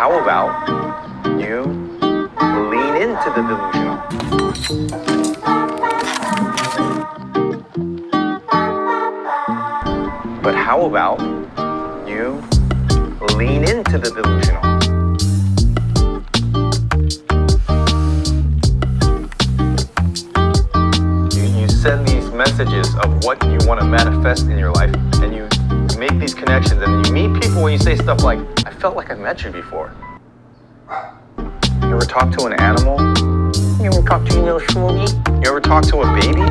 how about you lean into the delusional? But how about you lean into the delusional? You send these messages of what you want to manifest in your life, and you make these connections, and you meet people when you say stuff like, I felt like I met you before. You ever talk to an animal? You ever talk to a little soooo? You ever talk to a baby?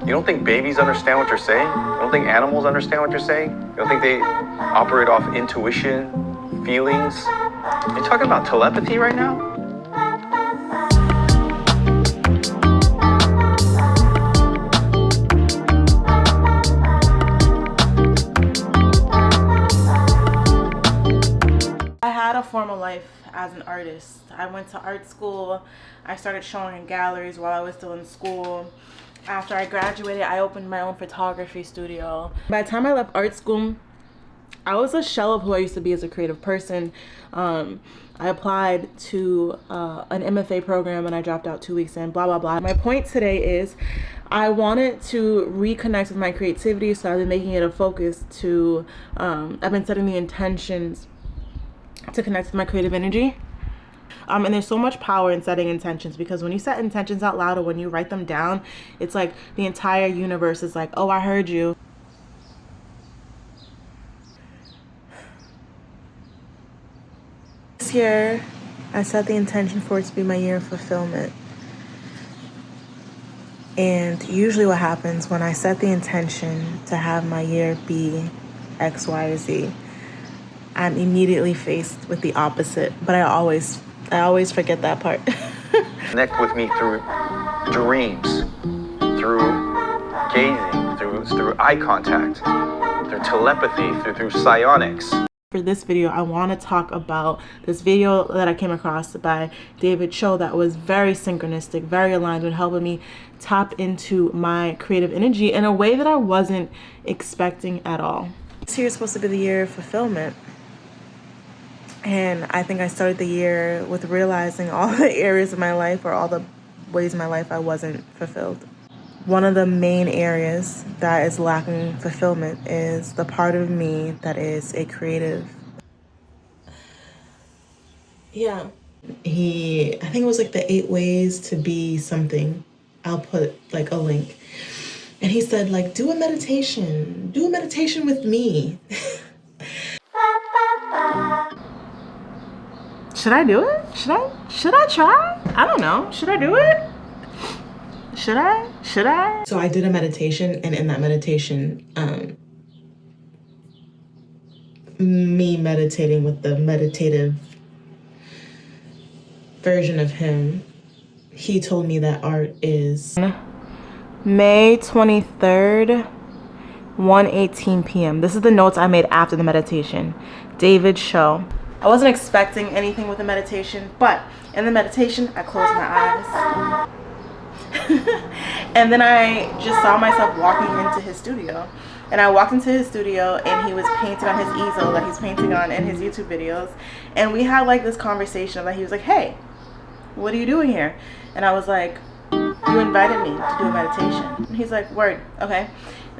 You don't think babies understand what you're saying? You don't think animals understand what you're saying? You don't think they operate off intuition, feelings? Are you talking about telepathy right now? I had a formal life as an artist. I went to art school. I started showing in galleries while I was still in school. After I graduated, I opened my own photography studio. By the time I left art school, I was a shell of who I used to be as a creative person. I applied to an MFA program and I dropped out 2 weeks in, blah, blah, blah. My point today is I wanted to reconnect with my creativity, so I've been making it a focus to, I've been setting the intentions to connect with my creative energy. And there's so much power in setting intentions, because when you set intentions out loud or when you write them down, it's like the entire universe is like, oh, I heard you. This year, I set the intention for it to be my year of fulfillment. And usually what happens when I set the intention to have my year be X, Y, or Z, I'm immediately faced with the opposite, but I always forget that part. Connect with me through dreams, through gazing, through eye contact, through telepathy, through psionics. For this video, I want to talk about this video that I came across by David Choe that was very synchronistic, very aligned with helping me tap into my creative energy in a way that I wasn't expecting at all. This year is supposed to be the year of fulfillment. And I think I started the year with realizing all the areas of my life, or all the ways in my life I wasn't fulfilled. One of the main areas that is lacking fulfillment is the part of me that is a creative. Yeah. I think it was like the 8 ways to be something. I'll put like a link. And he said, like, do a meditation with me. Should I do it? Should I try? I don't know. Should I do it? Should I? So I did a meditation, and in that meditation, me meditating with the meditative version of him, he told me that art is May 23rd, 1:18 p.m. This is the notes I made after the meditation. David Choe. I wasn't expecting anything with the meditation, but in the meditation, I closed my eyes. And then I just saw myself walking into his studio. And I walked into his studio, and he was painting on his easel that he's painting on in his YouTube videos. And we had like this conversation that he was like, hey, what are you doing here? And I was like, you invited me to do a meditation. And he's like, word, okay.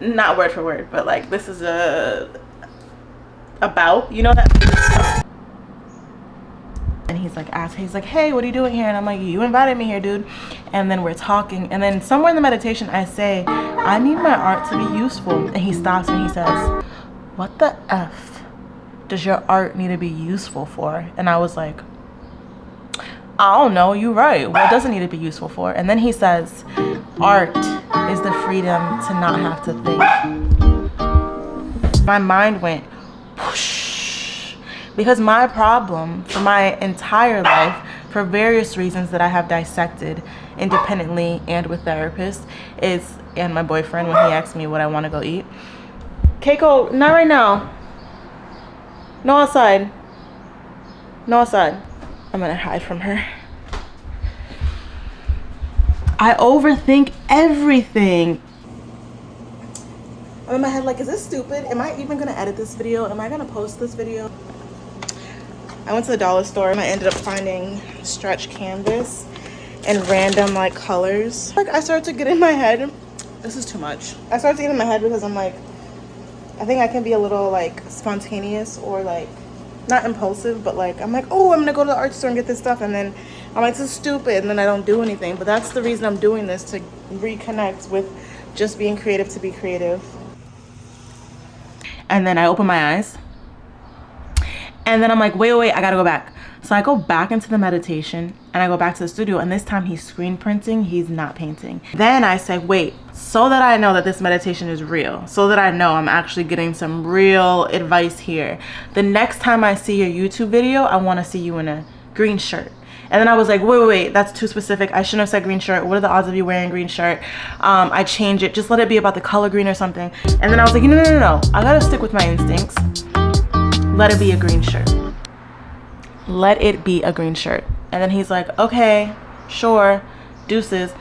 Not word for word, but like, this is about, you know that. And he's like, hey, what are you doing here? And I'm like, you invited me here, dude. And then we're talking. And then somewhere in the meditation, I say, I need my art to be useful. And he stops me. He says, what the F does your art need to be useful for? And I was like, I don't know. You're right. What does it need to be useful for? And then he says, art is the freedom to not have to think. My mind went whoosh. Because my problem for my entire life, for various reasons that I have dissected independently and with therapists, and my boyfriend when he asked me what I want to go eat. Keiko, not right now. No outside. No outside. I'm gonna hide from her. I overthink everything. I'm in my head like, is this stupid? Am I even gonna edit this video? Am I gonna post this video? I went to the dollar store and I ended up finding stretch canvas and random like colors. Like I started to get in my head, this is too much. I started to get in my head because I'm like, I think I can be a little like spontaneous or like not impulsive, but like I'm like, oh, I'm gonna go to the art store and get this stuff, and then I'm like, this is stupid, and then I don't do anything. But that's the reason I'm doing this, to reconnect with just being creative to be creative. And then I open my eyes and then I'm like, wait, I gotta go back. So I go back into the meditation and I go back to the studio, and this time he's screen printing, he's not painting. Then I say, wait, so that I know that this meditation is real, so that I know I'm actually getting some real advice here, the next time I see your YouTube video, I want to see you in a green shirt. And then I was like, wait, that's too specific. I shouldn't have said green shirt. What are the odds of you wearing a green shirt? I change it. Just let it be about the color green or something. And then I was like, no. I gotta stick with my instincts. Let it be a green shirt. Let it be a green shirt. And then he's like, okay, sure, deuces.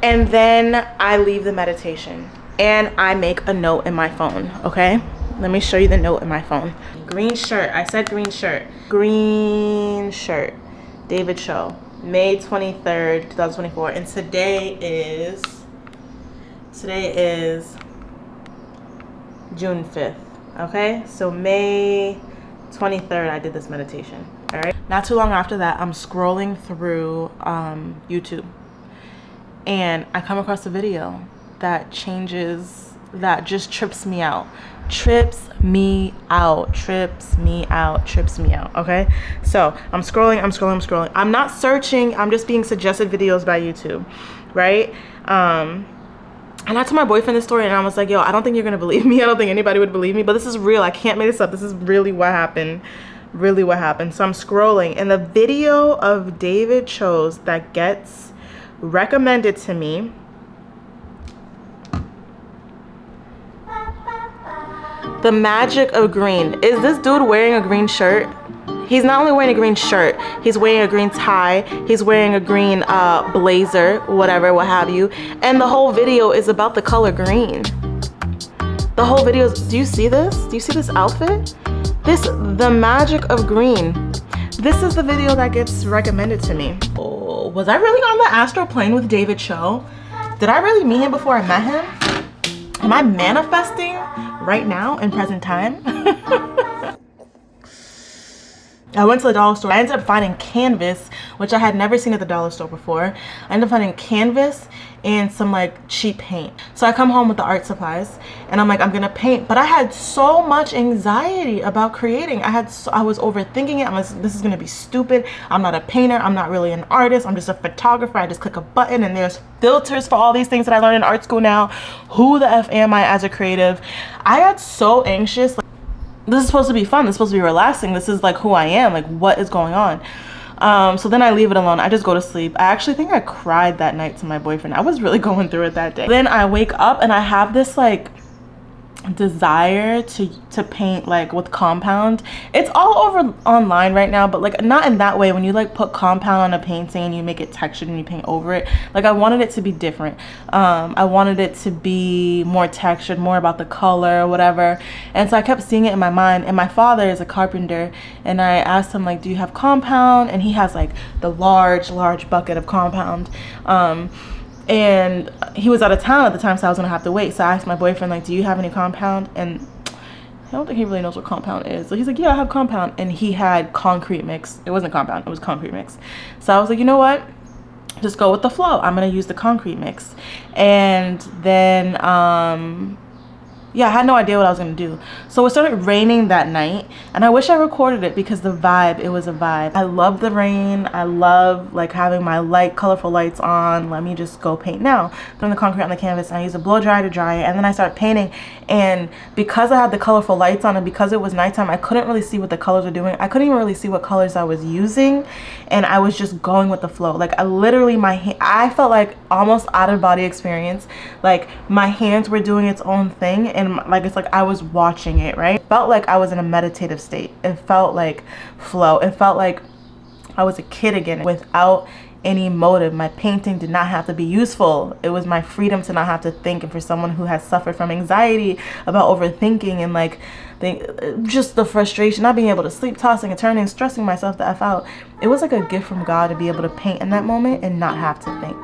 And then I leave the meditation and I make a note in my phone, okay? Let me show you the note in my phone. Green shirt, I said green shirt. Green shirt, David Choe, May 23rd, 2024. And today is June 5th, okay? So May 23rd, I did this meditation. All right. Not too long after that, I'm scrolling through YouTube, and I come across a video that just trips me out. Okay? So I'm scrolling. I'm not searching. I'm just being suggested videos by YouTube, right? And I told my boyfriend this story, and I was like, yo, I don't think you're gonna believe me. I don't think anybody would believe me, but this is real. I can't make this up. This is really what happened. So I'm scrolling, and the video of David Choe's that gets recommended to me, The Magic of Green. Is this dude wearing a green shirt? He's not only wearing a green shirt, he's wearing a green tie, he's wearing a green blazer, whatever, what have you. And the whole video is about the color green. The whole video is, do you see this? Do you see this outfit? The Magic of Green. This is the video that gets recommended to me. Oh, was I really on the astral plane with David Choe? Did I really meet him before I met him? Am I manifesting right now in present time? I went to the dollar store. I ended up finding canvas, which I had never seen at the dollar store before. I ended up finding canvas and some like cheap paint. So I come home with the art supplies and I'm like, I'm gonna paint. But I had so much anxiety about creating. I was overthinking it. I was, this is gonna be stupid. I'm not a painter. I'm not really an artist. I'm just a photographer. I just click a button and there's filters for all these things that I learned in art school now. Who the F am I as a creative? I got so anxious. This is supposed to be fun. This is supposed to be relaxing. This is like who I am. Like, what is going on? So then I leave it alone. I just go to sleep. I actually think I cried that night to my boyfriend. I was really going through it that day. Then I wake up and I have this like desire to paint like with compound. It's all over online right now, but like not in that way. When you like put compound on a painting and you make it textured and you paint over it, like I wanted it to be different. I wanted it to be more textured, more about the color or whatever. And so I kept seeing it in my mind. And my father is a carpenter, and I asked him like, do you have compound? And he has like the large bucket of compound. And he was out of town at the time, so I was gonna have to wait. So I asked my boyfriend, like, do you have any compound? And I don't think he really knows what compound is. So he's like, yeah, I have compound. And he had concrete mix. It wasn't compound, it was concrete mix. So I was like, you know what? Just go with the flow. I'm gonna use the concrete mix. And then, yeah, I had no idea what I was gonna do. So it started raining that night, and I wish I recorded it because the vibe, it was a vibe. I love the rain. I love like having my colorful lights on. Let me just go paint now. Put the concrete on the canvas, and I use a blow dryer to dry it, and then I start painting. And because I had the colorful lights on and because it was nighttime, I couldn't really see what the colors were doing. I couldn't even really see what colors I was using, and I was just going with the flow. Like I literally, I felt like almost out of body experience. Like my hands were doing its own thing, and like it's like I was watching it, right? It felt like I was in a meditative state. It felt like flow. It felt like I was a kid again without any motive. My painting did not have to be useful. It was my freedom to not have to think. And for someone who has suffered from anxiety about overthinking and like just the frustration, not being able to sleep, tossing and turning, stressing myself the F out, it was like a gift from God to be able to paint in that moment and not have to think.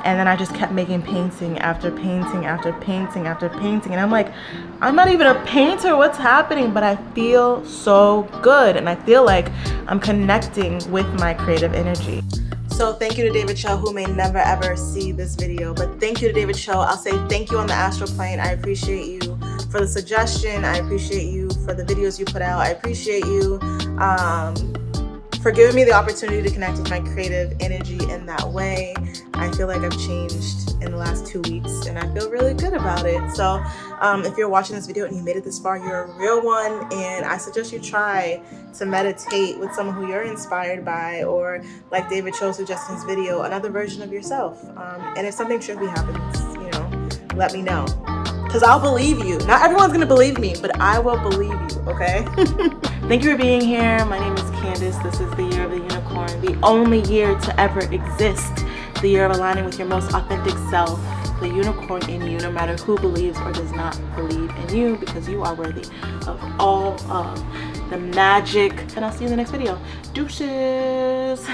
And then I just kept making painting after painting after painting after painting. And I'm like, I'm not even a painter, what's happening? But I feel so good. And I feel like I'm connecting with my creative energy. So thank you to David Choe, who may never ever see this video. But thank you to David Choe. I'll say thank you on the astral plane. I appreciate you for the suggestion. I appreciate you for the videos you put out. I appreciate you for giving me the opportunity to connect with my creative energy in that way. I feel like I've changed in the last 2 weeks and I feel really good about it. So if you're watching this video and you made it this far, you're a real one, and I suggest you try to meditate with someone who you're inspired by, or like David Choe suggested in his video, another version of yourself. And if something trippy happens, you know, let me know. Because I'll believe you. Not everyone's going to believe me, but I will believe you, okay? Thank you for being here. My name is Candace. This is the year of the unicorn, the only year to ever exist. The year of aligning with your most authentic self. The unicorn in you, no matter who believes or does not believe in you, because you are worthy of all of the magic. And I'll see you in the next video. Deuces.